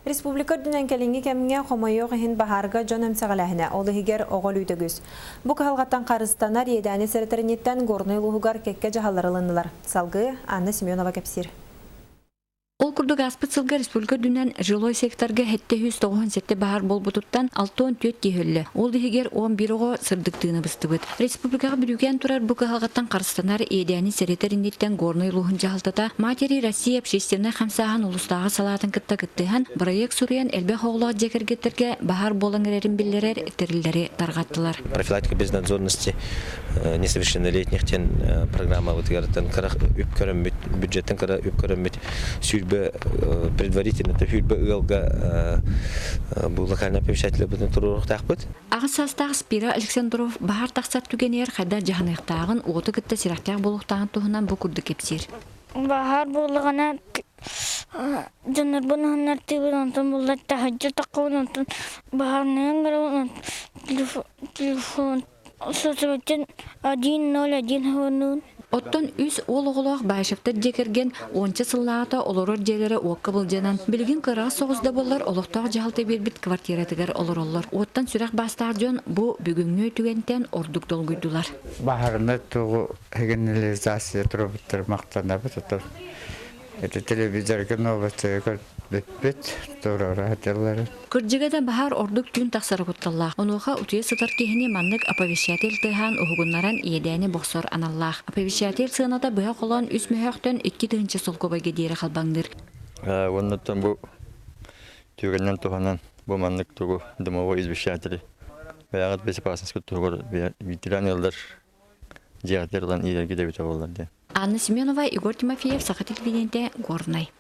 Республика дүнен келинги кемге хомойо хин бахарга жонам сагалахна олыгер огол үтөгүс. Бу калгаттан карыстанар едәне серетернеттен горный лугар кекке жаһалларылыннылар. Салгы Анна Семенова кепсир. Ол курдук аспыцылга республика дүнен жилой секторга 797 бахар болбутуттан 64 тиһөллө. Ол дигер 11-го сырдыктыны быстыбыт. Республикага бүрүген турар бу калгаттан карыстанар едәне серетернеттен горный лугун жаһалтата матери Россия общественный хамсахан улустагы салатын кыттыгыттыхан проект сурыян элбе хоглак жекергеттерге бахар болаңерерин биллерер терилдери таргаттылар. Профилактика безнадзорности несовершеннолетних тен программа вот гарантан карах үпкөрөмбүт бюджеттен кара үпкөрөмбүт сүрбө предварительно тәфүлбө ылга бу локальный помещатель бүтүн турук такпыт. Агысастагы Спира Александров бахар таксат түгенер кайда жаһаныктагын оты кытта сирактак болуктагын туһунан бу курдук кепсир. Бахар болгана жанар бунанар тибирантан булла тахаҗҗа такуынтан бахарның гәрән телефон соцсетен 101 хонун. Оттон үс ологолох байшыктар жекерген 10 сыллаата олорор жерлери окка булжанан билген кыра соғызда болар олоқтақ жаалты бербит квартиратыгар олороллар. Оттан сүрәк бастар жон бу бүгүнгө түгентен ордук долгуйдулар. Бахарны тугу регионализация тробуттар мактанабыт отор. Это телевизорга новости бит турара хатерлары. Кыржыгада бахар ордук түн таксары кутталлах. Онуха утуя сытар кехине маннык оповещатель тыхан угуннаран иедәне боксор аналлах. Оповещатель сынада быха колон үс мөһөктөн 2 тыгынчы солкоба гедери халбаңдыр. Оннотон бу түгеннен туханан бу маннык тугу дымовой извещатели. Баягат безопасность тугу ветеранлар жиһатлардан иелерге дебит боллар. Анна Семенова, Игорь Тимофеев, Саха телевидениеде, Горный.